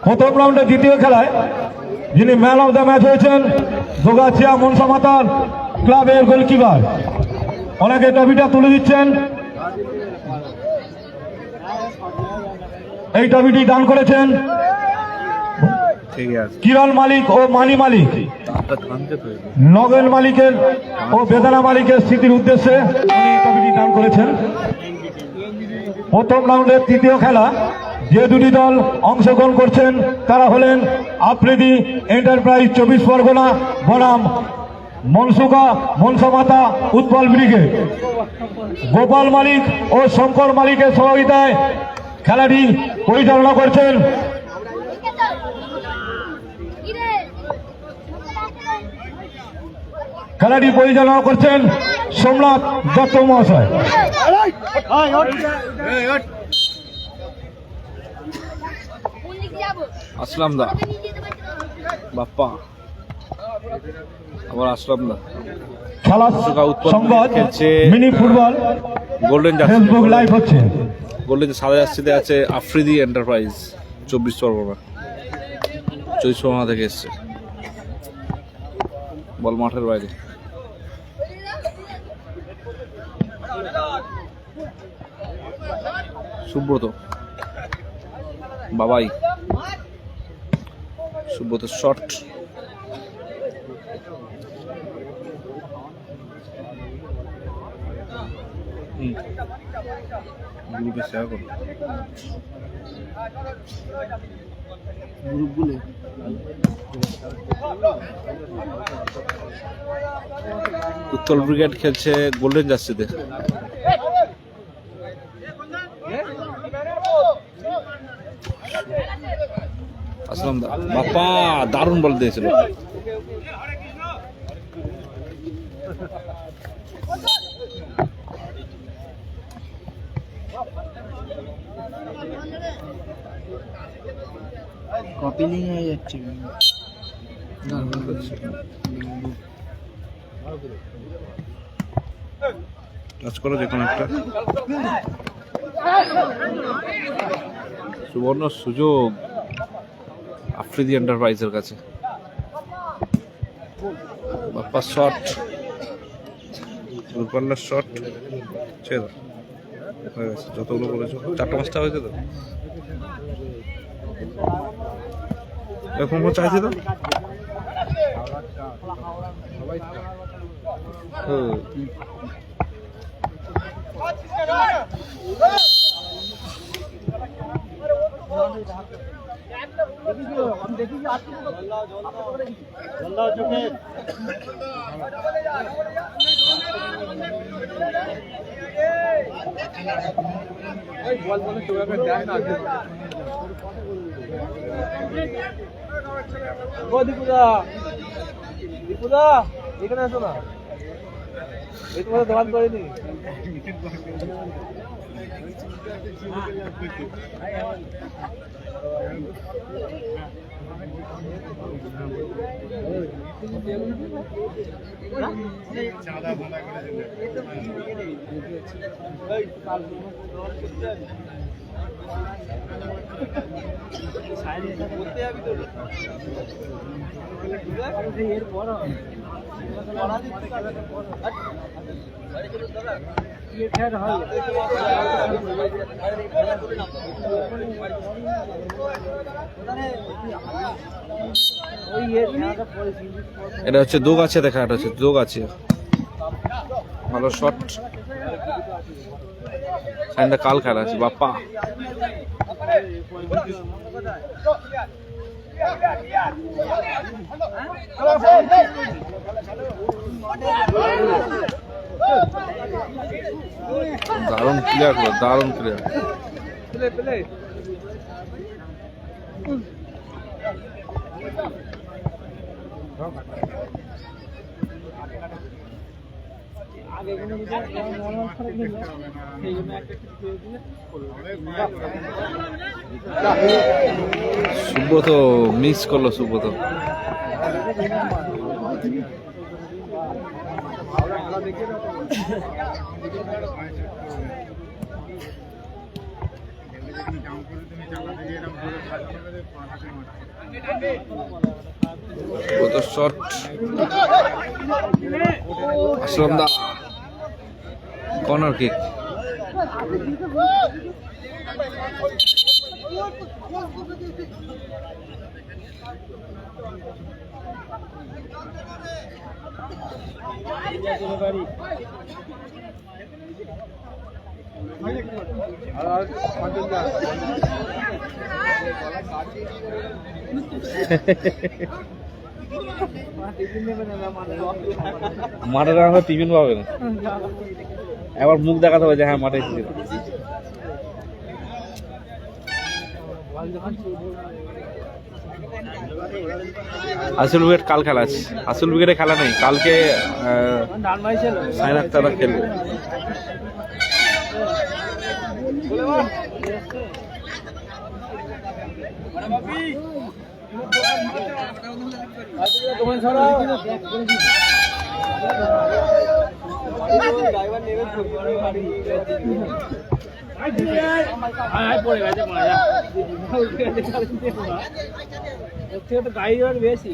প্রথম রাউন্ডে দ্বিতীয় খেলায় যিনি ম্যান অব দ্য ম্যাচ হয়েছেন দোগাছিয়া মনসা মাতার ক্লাবের গোলকিপার, অনেকে ট্রফিটা তুলে দিচ্ছেন। এই ট্রফিটি দান করেছেন কিরণ মালিক ও মানি মালিক, নগেন মালিকের ও বেদানা মালিকের স্মৃতির উদ্দেশ্যে উনি ট্রফিটি দান করেছেন। প্রথম রাউন্ডের তৃতীয় খেলা যে দুটি দল অংশগ্রহণ করছেন তারা হলেন আফ্রিদি এন্টারপ্রাইজ 24 পরগনা বনাম মনসুকা মনসামাতা উৎপল ব্রিগেড। গোপাল মালিক ও শঙ্কর মালিকের সহযোগিতায় খেলাটি পরিচালনা করছেন সোমনাথ দত্ত মহাশয়। আসলাম দা বাপ্পা, আবার আসলাম দা। খেলার সংবাদ mini football golden Facebook live হচ্ছে। গোল্ডেন সাদা জার্সিতে আছে আফ্রিদি এন্টারপ্রাইজ 24 পরগনা, 24 পরগনা থেকে এসছে, বল মাঠের বাইরে। সুব্রত বাবাই, সুব্রত শট, গ্রুপে শেয়ার করো, গ্রুপগুলো উত্তর ব্রিগেড খেলছে গোল্ডেন জার্সিতে। আসলাম দা বাপ্পা দারুণ বল দিয়েছিল। কপিলিং হয়ে যাচ্ছে। টাচ করো যে কোনো একটা। সুবর্ণ সুযোগ আফ্রিদি এন্টারপ্রাইজের কাছে। বাপ্পা শট, দূরপাল্লার শট, ছেড়ে হয়ে গেছে। যতগুলো বলেছো 4-5টা হয়েছে তো, এরকম চাইছে তো। দীপুদা এখানে আসো না, এই তোমাদের দোকান করেনি। এটা হচ্ছে দোগাছিয়া দেখা, এটা হচ্ছে দোগাছিয়া। ভালো শট, সাইনটা কাল খেলা আছে। বাপ্পা দারুণ ক্লিয়ার করো, দারুণ ক্লিয়ার। সুব্রত মিস করলো, সুব্রত। কত শট আসলাম দা কর্নার কিক মাঠে রাখা টিফিন পাবে না এবার মুখ দেখাতে হবে যে হ্যাঁ মাঠে এসেছিল আসল উইকেট কাল খেলা আছে আসল উইকেটে খেলা নেই কালকে সাইন আক্তাররা খেলবে গাড়ি বেশি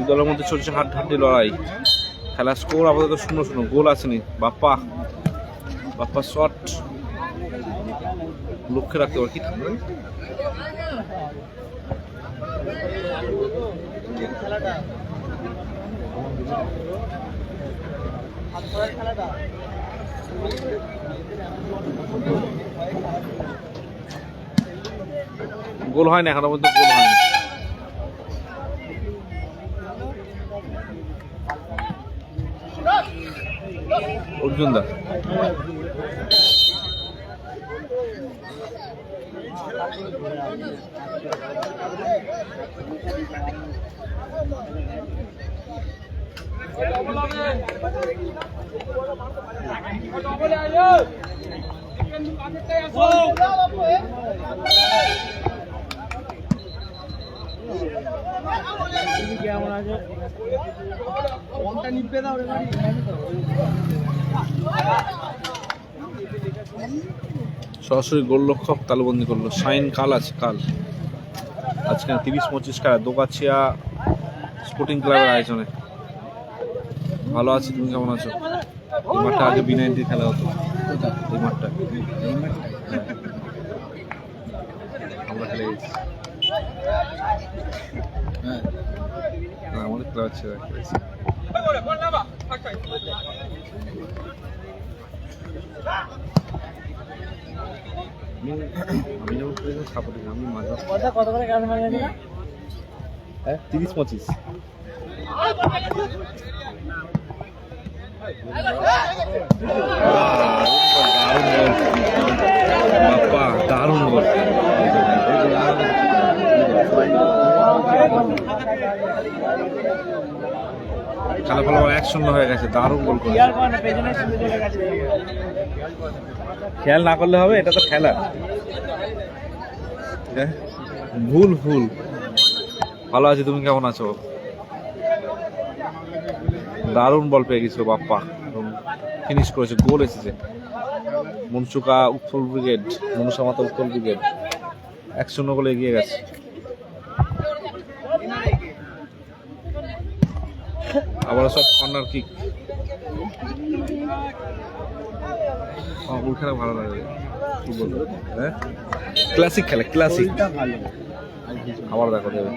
দলের মধ্যে চলছে হাড্ডাহাড্ডি লড়াই খেলার স্কোর আপাতত 0-0 গোল আসেনি বাপ্পা বাপ্পা শট লক্ষ্যে রাখতে পারে কি গোল হয় না এখনো পর্যন্ত গোল হয়নি অর্জুন দা কেমন আছে ফোনটা নিপে দাও রে বাড়ি সরাসরি গোলরক্ষক তালুবন্দি করলো সাইন কাল আছে কাল আজকে 30-25 খেলা দোকাচিয়া স্পোর্টিং ক্লাবের আয়োজনে ভালো আছি তুমি কেমন আছো এই মাঠটা আগে বিনাইন দিয়ে খেলা হতো এই মাঠটা আমরা খেলে গেছি আমাদের ক্লাব ছিল আমি যখন সাপোর্ট আমি মাঝে কত করে কাজ মানে দিলা 30-25 বাপ্পা দারুণ গোল খেলা ফলাফল 1-0 হয়ে গেছে দারুণ গোল করে খেয়াল না করলে হবে এটা তো খেলা ভুল ভুল ভালো আছি তুমি কেমন আছো দারুণ বল পেয়ে গেছিল বাপ্পা ফিনিশ করেছে গোল এসেছে মনসুকা উত্তর ব্রিগেড মনুষামাতা উত্তর ব্রিগেড 1-0 গোলে এগিয়ে গেছে আবার সব কর্নার কিক গোল খেলা ভালো লাগে কি বলবো হ্যাঁ ক্লাসিক খেলা ক্লাসিক আবার দেখো দেবে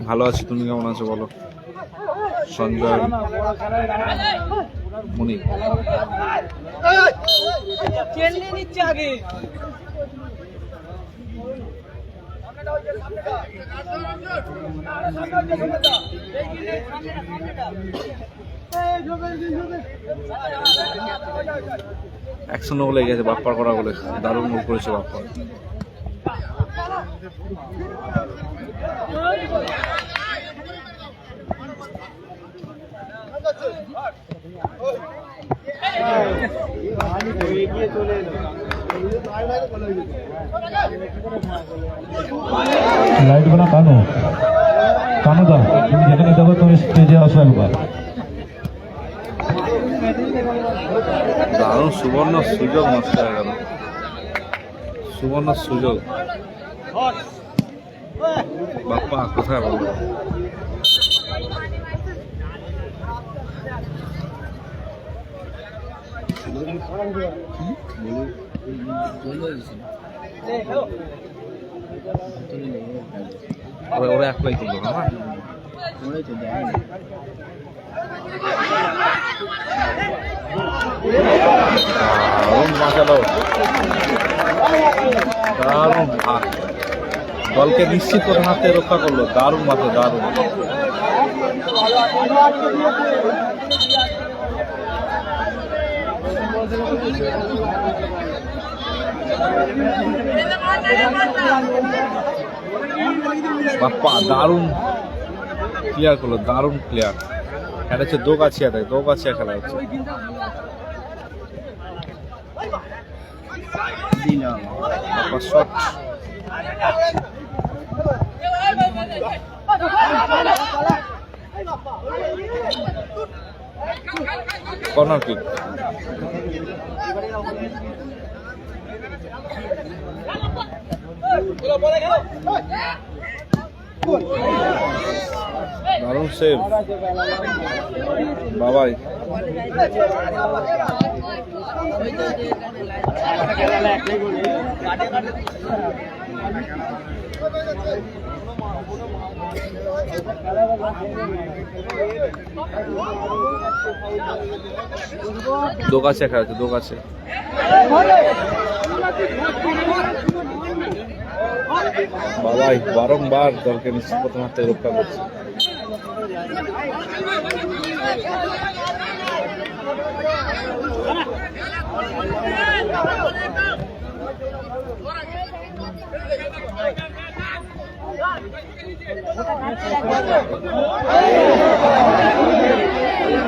ভালো আছি তুমি কেমন আছো বলো সঞ্জয় মনি চেল্লি নিচ্ছে আগে একশো নো লেগে গেছে বাপ্পার করা বলে, দারুণ মুখ করেছে বাপ্পা। লাইটগুলো কানো কানুদা, তুমি যেখানে দেখো তুমি স্টেজে আসো একবার। দারুণ সুবর্ণ সুযোগ নষ্ট হয়ে গেল, সুবর্ণ সুযোগ। বাপ্পা কোথায় বলবো, ওরা অ্যাপ্লাই করলো না। দারুণ বাঁচালো, দারুণ দলকে নিশ্চিত করে হাতে রক্ষা করলো, দারুণ মাত্র দারুণ। বাপ্পা দারুণ ক্লিয়ার করলো, দারুণ ক্লিয়ার। এটা হচ্ছে দোগাছিয়া, দেয় দোগাছিয়া খেলা হচ্ছে। Bappa shot, corner kick. দারুণ সেভ বাবাই। দোকাছে খেলা, দোকাছে বাবাই বারংবার দলকে নিশ্চিত প্রথম হাতে রক্ষা করছে।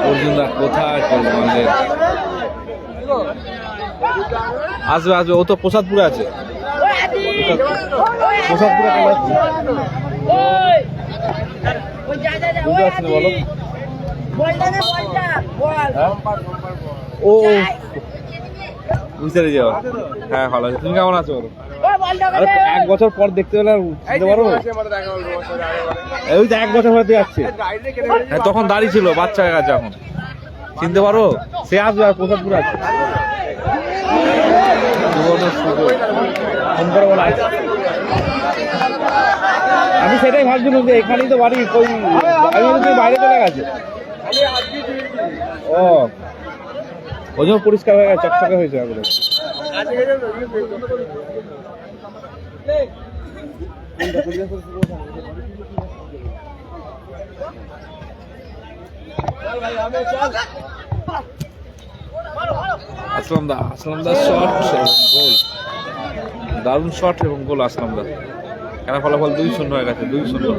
অর্জুনদা কোথায় করলো আমাদের, আসবে আসবে, ও তো প্রসাদপুরে আছে, প্রসাদপুরে বুঝতে পারছি না বলো। ও বুঝতে পেরে যাও, হ্যাঁ ভালো আছে। তুমি কেমন আছো বলো? আরে 1 বছর পর দেখতে পেলে চিনতে পারবো, ওই তো 1 বছর হতে যাচ্ছে। হ্যাঁ তখন দাঁড়িয়ে ছিল, বাচ্চা হয়ে গেছে এখন, চিনতে পারো। সে আসবে, আর প্রসাদপুর আছে। ফোন করে বলা, আমি সেটাই ভাবছিলাম যে এখানেই তো বাড়ি, কই আমি বাইরে চলে গেছে। ও ওই জন্য পরিষ্কার হয়ে গেছে, চকচকে হয়েছে একদম। আসলাম দা শট এবং গোল, দারুণ শট এবং গোল আসলাম দা। খেলা ফলাফল 2-0 হয়ে গেছে, 2-0।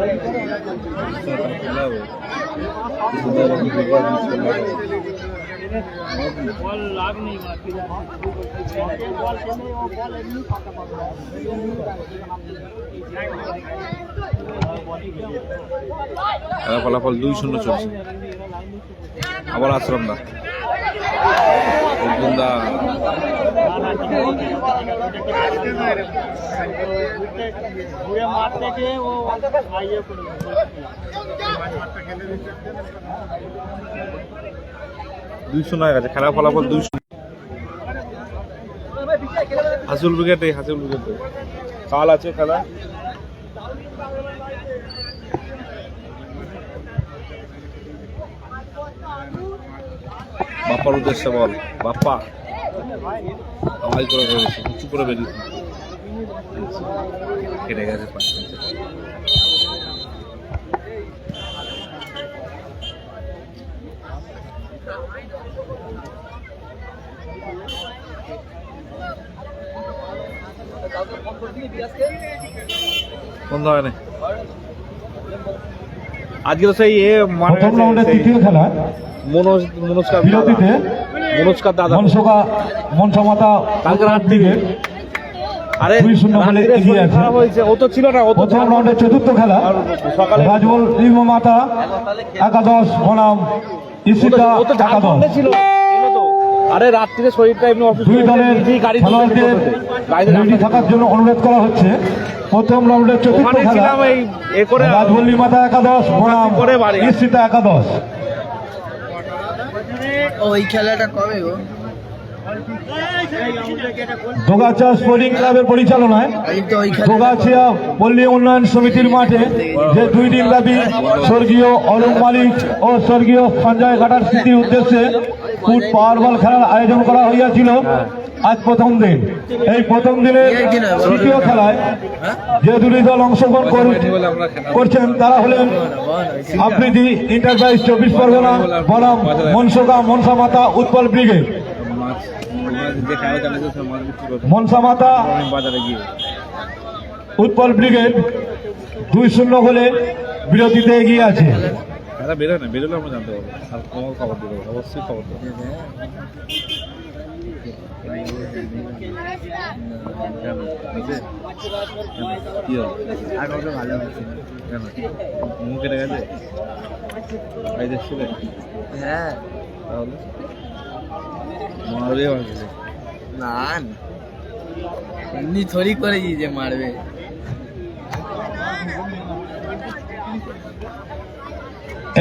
খেলা ফলাফল 2-0 চলছে। আবার আসলাম দা, অর্জুন দা দুইশো হয়ে গেছে। খেলা ফলাফল 2-0। হাসিল উইকেটে, হাসিল উইকেটে কাল আছে খেলা। বাপ্পার উদ্দেশ্যে বল, বাপ্পা আওয়াজ করে বেরিয়েছে, উঁচু করে বেরিয়েছে, কেটে গেছে পা। বন্ধ হয় না আজকে তো সেই মানে প্রথম রাউন্ডের তৃতীয় খেলা বিরতিতে মনোজকার দাদা মনসামাতা কালকে রাত্রি আরে 2-0 বলে এগিয়ে আছে। খারাপ হয়েছে, ও তো ছিল না, ও তো প্রথম রাউন্ডের চতুর্থ খেলা সকালে রাজবল মাতা একাদশ বনাম ইসিতা ও তো একাদশ। ঝাড়খণ্ডে ছিল এলো তো। আরে রাত্রিতে শরীরটা এমনি অসুস্থ দুই দলের নিজেই গাড়ি খেলোয়াড়দের রেডি থাকার জন্য অনুরোধ করা হচ্ছে। প্রথম রাউন্ডের চতুর্থ ওখানে খেলা ছিলাম এই এ করে রাজবল্লী মাতা একাদশ বনাম করে বাড়ি। ইসিতা একাদশ। ওই খেলাটা কবে গো? দোগাছিয়া স্পোর্টিং ক্লাবের পরিচালনায় আজকে তো ওই খেলা দোগাছিয়া পল্লী উন্নয়ন সমিতির মাঠে যে 2 দিন ব্যাপী স্বর্গীয় অরুণ মালিক ও স্বর্গীয় সঞ্জয় ঘাটার স্মৃতির উদ্দেশ্যে ফুট পাওয়ারবল খেলার আয়োজন করা হইয়াছিল। আজ প্রথম দিন। এই প্রথম দিনের তৃতীয় খেলায় যে 2 দল অংশগ্রহণ করছেন তারা হলেন আফ্রিদি এন্টারপ্রাইজ 24 পরগনা বনাম মনসামাতা উৎপল ব্রিগেড। মনসামাতা বাজারে গিয়ে উৎপল ব্রিগেড 2-0 গোলে বিরতিতে এগিয়ে আছে। তারা বেরোয় না, বেরোলে আমরা জানতে পারবো আর তোমার খবর দেবো, অবশ্যই খবর দেবো। কি হলো? আগে ওটা ভালো হচ্ছে। কেন মুখ কেটে গেছে? ভাই দেখছিলে? হ্যাঁ তাহলে মারবে ভাবছিলে? না না, এমনি থরি করেছি যে মারবে।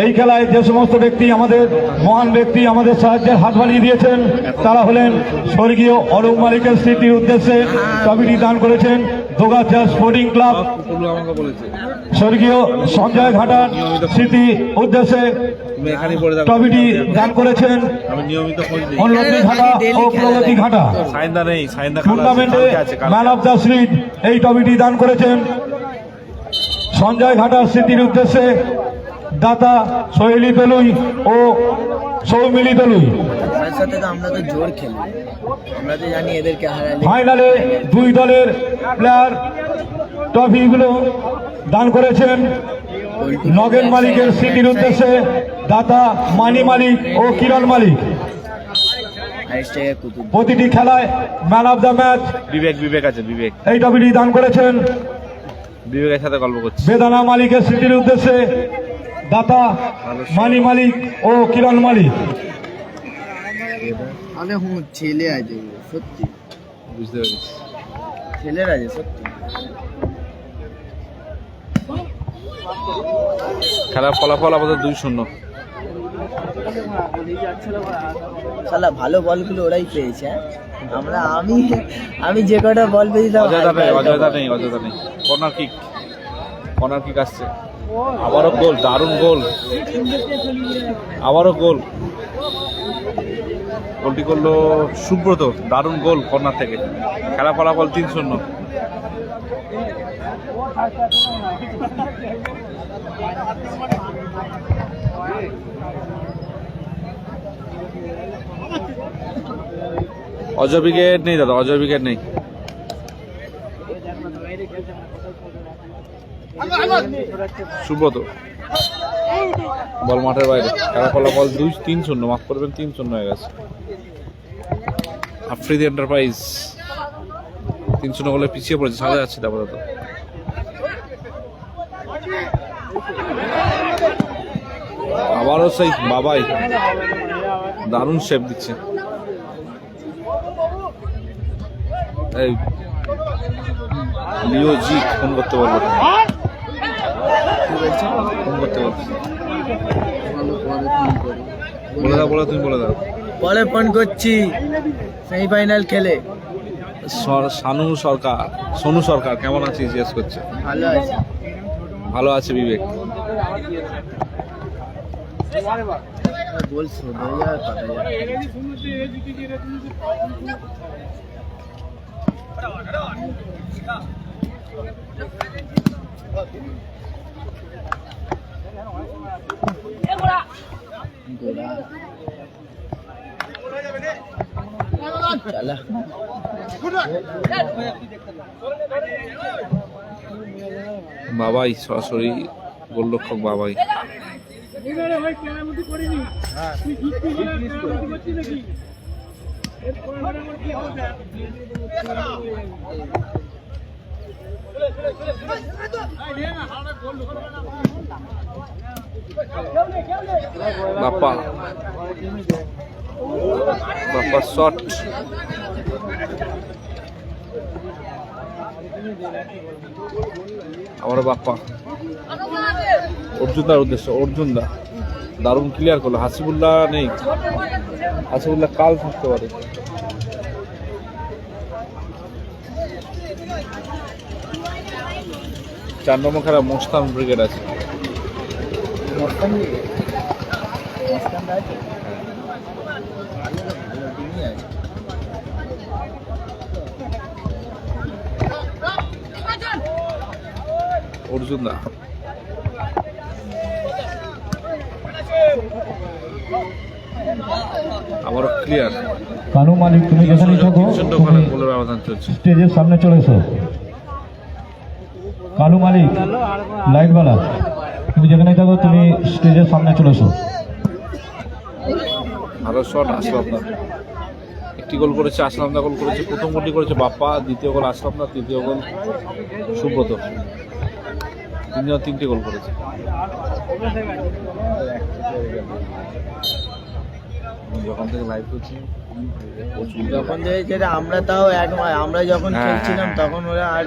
এই খেলায় যে সমস্ত ব্যক্তি আমাদের মহান ব্যক্তি আমাদের সাহায্যের হাত বাড়িয়ে দিয়েছেন তারা হলেন স্বর্গীয় অরুণ মালিকের স্মৃতির উদ্দেশ্যে ট্রফিটি দান করেছেন দোগাছিয়া স্পোর্টিং ক্লাব। কুকুরগুলো আমাকে বলেছে স্বর্গীয় সঞ্জয় ঘাটার স্মৃতি উদ্দেশ্যে তুমি এখানেই পড়ে যাবে। ট্রফিটি দান করেছেন আমি নিয়মিত খোঁজ দিই। অন্নতি ঘাটা ও প্রগতি ঘাটা। সাইন্দা নেই, সাইন্দা টুর্নামেন্টে ম্যান অফ দ্য সিরিজ এই ট্রফিটি দান করেছেন সঞ্জয় ঘাটার স্মৃতির উদ্দেশ্যে দাতা সোহেলি দলুই ও সৌমিলি দলুই। তার সাথে তো আমরা তো জোর খেলি, আমরা তো জানি এদেরকে হারালে। ফাইনালে 2 দলের প্লেয়ার ট্রফিগুলো দান করেছেন নগেন মালিকের স্মৃতির উদ্দেশ্যে দাতা মানি মালিক ও কিরণ মালিক। হাইস্টেকে কুতুব প্রতিটি খেলায় ম্যান অফ দ্য ম্যাচ বিবেক আছে, বিবেক এই ট্রফিটি দান করেছেন বিবেকের সাথে গল্প করছি। বেদানা মালিকের স্মৃতির উদ্দেশ্যে দাতা মানি মালিক ও কিরণ মালিক। আরে ছেলে আছে সত্যি, বুঝতে পেরেছি। ছেলের আছে সত্যি। খেলার ফলাফল আমাদের 2-0। শালা ভালো বলগুলো ওরাই পেয়েছে, হ্যাঁ? আমি যে কটা বল পেয়েছিলাম অজয়দা নেই। কর্নার কিক আসছে, আবারও গোল, দারুণ গোল, আবারও গোল। গোলটি করলো সুব্রত, দারুণ গোল কর্নার থেকে। খেলা ফলাফল 3-0। অজয় ব্রিগেড নেই দাদা, অজয় ব্রিগেড নেই। সুব্রত বল মাঠের বাইরে। খেলা ফলাফল 3-0, মাফ করবেন 3-0 হয়ে গেছে। আফ্রিদি এন্টারপ্রাইজ 3-0 গোলে পিছিয়ে পড়েছে, সামনে যাচ্ছে আপাতত। আবারও সেই বাবাই দারুণ শেপ দিচ্ছে। এই লিও জি ফোন করতে বলবো, ফোন করতে বলছি। বলে দাও, তুমি বলে দাও। পরে ফোন করছি। সেমিফাইনাল খেলে সোনু সরকার কেমন আছে জিজ্ঞেস করছে। ভালো আছে। ভালো আছে বিবেক। বলছো चला বাবাই সরাসরি গোলরক্ষক বাবাই। বাপ্পা বাপ্পা শট, আবার বাপ্পা অর্জুনদার উদ্দেশ্য, অর্জুনদা দারুণ ক্লিয়ার করলো। হাসিবুল্লাহ নেই, হাসিবুল্লাহ কাল থাকতে পারে। চার নম্বর খেলা মোস্তান ব্রিগেড আছে। অর্জুনদা আবারও ক্লিয়ার। কানু মালিক তুমি যেখানে থাকো গোলের ব্যবধান চলছে। স্টেজের সামনে চলে এসো। কানু মালিক লাইটওয়ালা তুমি যেখানে থাকো তুমি স্টেজের সামনে চলে এসো। ভালো শট আসলামদা, একটি গোল করেছে আসলামদা, গোল করেছে। প্রথম গোলটি করেছে বাপ্পা, দ্বিতীয় গোল আসলামদা, তৃতীয় গোল সুব্রত। তিনজন তিনটি গোল করেছে। যখন থেকে লাইভ করছি যখন থেকে যেটা আমরা তাও আমরা যখন খেলছিলাম তখন ওরা আর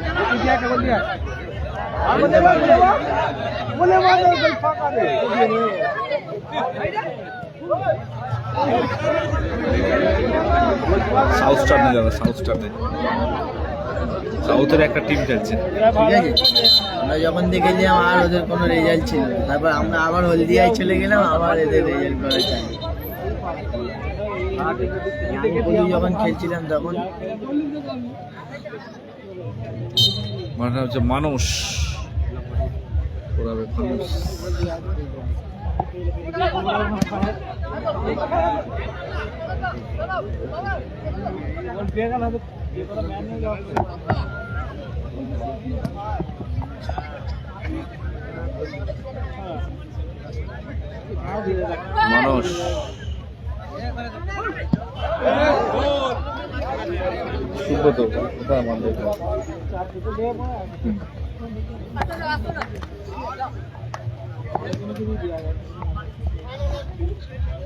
সাউথ স্টার নেই দাদা, সাউথ স্টার নেই, সাউথের একটা টিম খেলছে। ঠিক আছে, আমরা যখন দেখেছিলাম আর ওদের কোনো রেজাল্ট ছিল না। তারপর আমরা আবার হলদিয়ায় চলে গেলাম, আবার এদের রেজাল্ট করা চাই। যখন খেলছিলাম তখন মানে হচ্ছে মানুষ মানুষ সুব্রত কোথায় আমাদের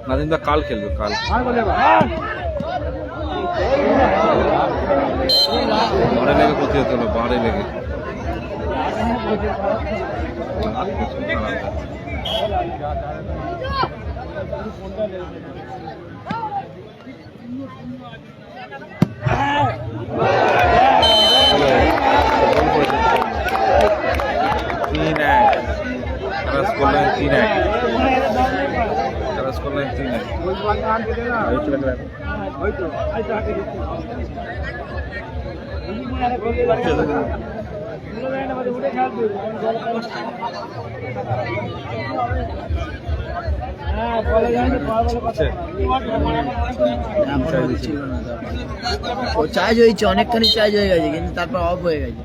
নাদিমদা কাল খেলবে, কাল বারে লেগে প্রতিহত হলো, বারে লেগে ও চার্জ হয়েছে, অনেকখানি চার্জ হয়ে গেছে, কিন্তু তারপর অফ হয়ে গেছে।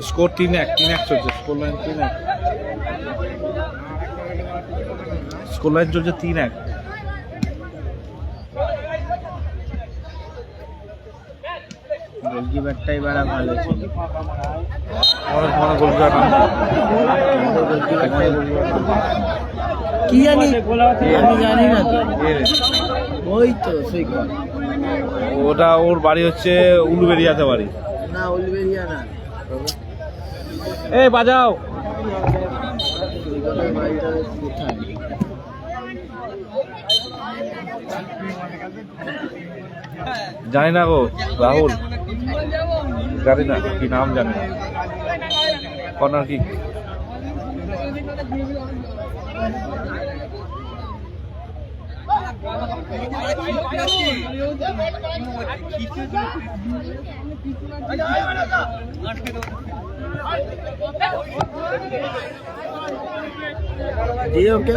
স্কোর 3-1 চলছে, স্কোর লাইন 3-1, স্কোর লাইন চলছে 3-1। গোলকিপারটাই বাড়া ভালো ছিল, অনেক মনে গোলকিপার কি জানি, আমি জানি না তো। ওই তো সেই ওটা ওর বাড়ি হচ্ছে উলুবেরিয়াতে বাড়ি। না, উলবেরিয়া না, এই বাজাও বাড়িটা কোথায়? জানি না গো, রাহুল জানি না কি নাম, জানি না। Corner kick. দিয়ে ওকে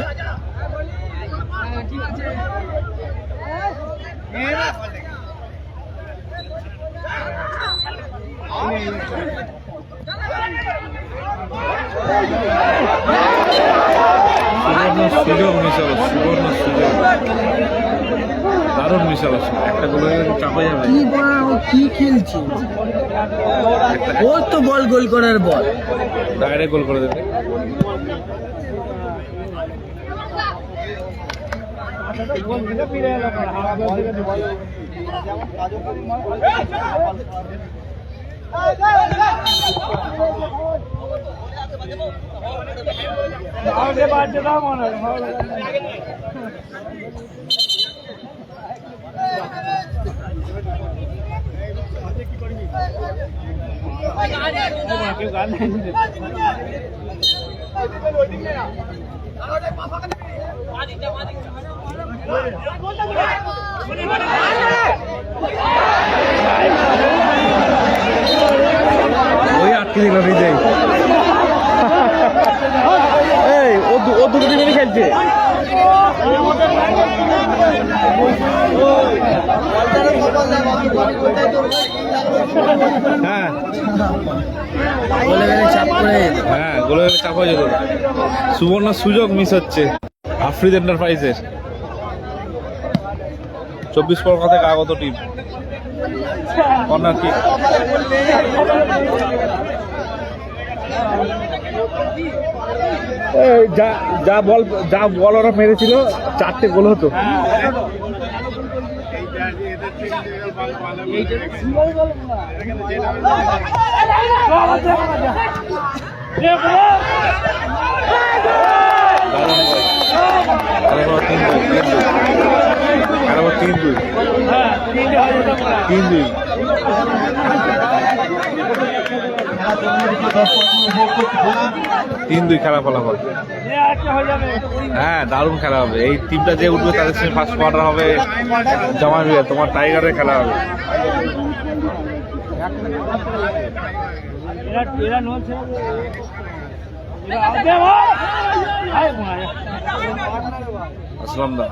সুযোগ মিশাল, সুবর্ণ সুযোগ, দারুণ মিশাল। একটা গোল হয়ে চাপা যাবে। কি বল, ও কি খেলছে? ওর তো বল গোল করার বল, ডাইরেক্ট গোল করে দেবে। ওই আটকে দিল বিজয়। এই ও দুটো টিমে খেলছে। হ্যাঁ বলে গেলে চাপ করে। হ্যাঁ, গোলে চাপ হয়ে যেত। সুবর্ণ সুযোগ মিস হচ্ছে আফ্রিদ এন্টারপ্রাইজের। 24 পরগনা থেকে আগত টিম। Corner kick. যা বল ওরা মেরেছিল, 4টে গোল হতো। তিন দুই খেলা ফলাফল। হ্যাঁ, দারুণ খেলা হবে। এই টিমটা যে উঠবে তাদের সঙ্গে ফার্স্ট কোয়ার্টার হবে জামাইয়া, তোমার টাইগারের খেলা হবে। আসলাম দা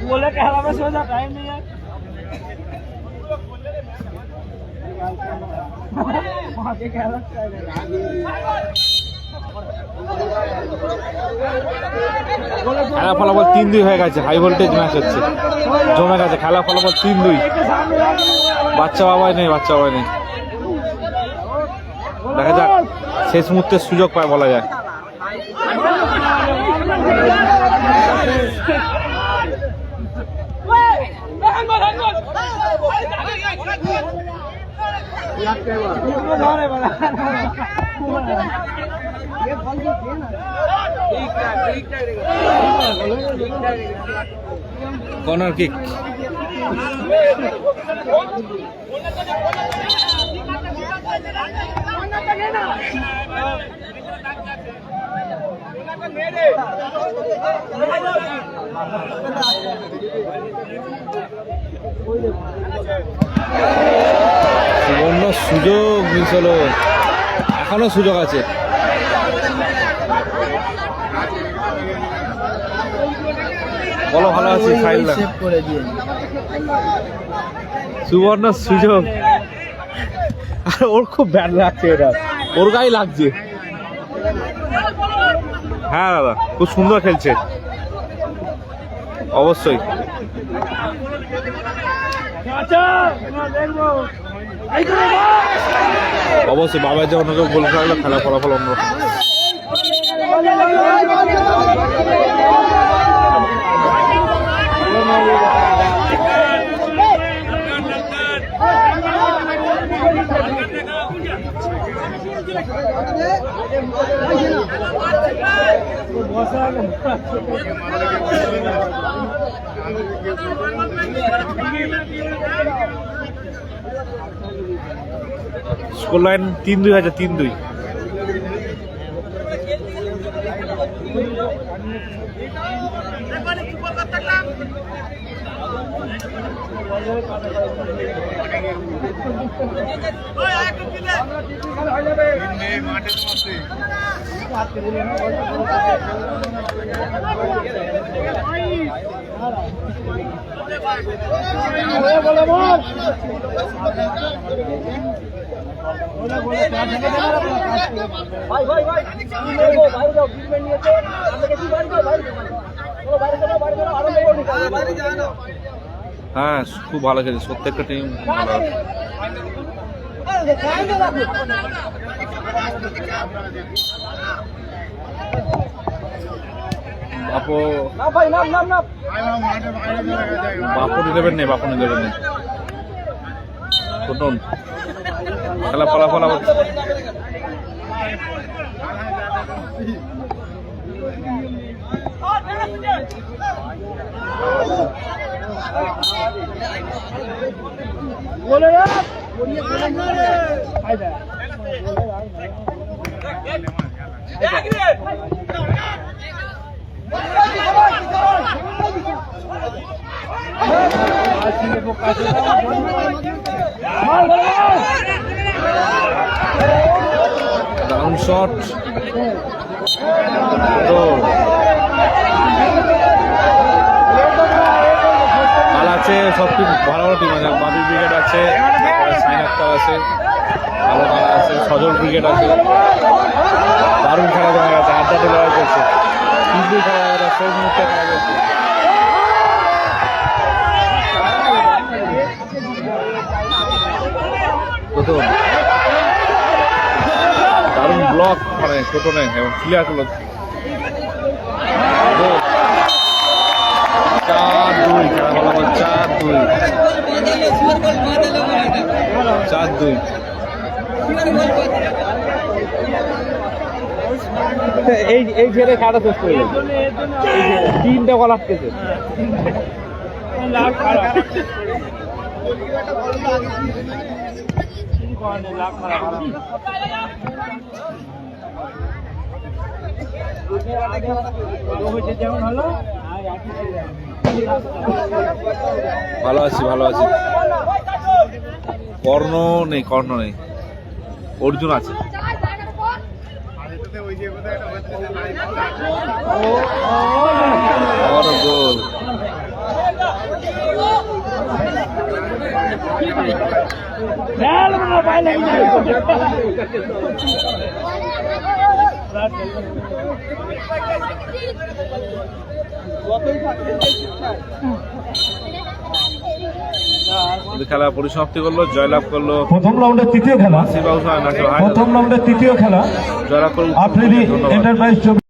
बोले कहला में सो जा, टाइम नहीं है। वहाँ के कहला খেলা ফলাফল 3-2 হয়ে গেছে। হাই ভোল্টেজ ম্যাচ হচ্ছে, জমে গেছে খেলা ফলাফল 3-2। বাচ্চা বাবাই নেই, বাচ্চা বাবাই নেই। দেখা যাক শেষ মুহূর্তে সুযোগ পায় বলা যায়। Corner kick. সুবর্ণ সুযোগ মিস হলো, এখনো সুযোগ আছে। বলো ভালো আছে সাইল না, সেভ করে দিয়ে সুবর্ণ সুযোগ। আর ওর খুব ব্যাড লাগছে, এটা ওর গায়ে লাগছে। হ্যাঁ দাদা, খুব সুন্দর খেলছে অবশ্যই। अच्छा देखो অবশ্যই বাবার যে অন্য কেউ গোল খেলা খেলা ফলাফল অন্যরকম। স্কোর লাইন 3-2 আছে, 3-2। হ্যাঁ খুব ভালো খেলেছে, প্রত্যেকটা টিম ভালো। বাপনি দেবেন নেই, বাপনি দেবেন নেই। শুনুন খেলা ফলাফল আবার ডাউন শট। কাল আছে সব টিম ভালো ভালো টিম আছে, বাবি ব্রিগেড আছে, সাইন আক্তার আছে, ভালো খেলা আছে, সজল ব্রিগেড আছে, দারুণ খেলা জমা গেছে, আড্ডাতে লড়াই করছে, কিন্তু খেলা গেছে, সব মুহূর্তে খেলা গেছে। দারুণ ব্লক মানে ছোট নেই এবং ক্লিয়ার করলো। 4-2 খেলা ফলাফল 4-2। এই ছেলে খেলাটা শেষ করে গেছে, 3টা গল আটকেছে। ভালো আছি, ভালো আছি। কর্ণ নেই, কর্ণ নেই, অর্জুন আছে। গোল খেলা পরিসমাপ্তি করলো, জয়লাভ করলো প্রথম রাউন্ডের তৃতীয় খেলা, আসিফ আহসান, প্রথম রাউন্ডের তৃতীয় খেলা জয়লাভ করলো আফ্রিদি এন্টারপ্রাইজ।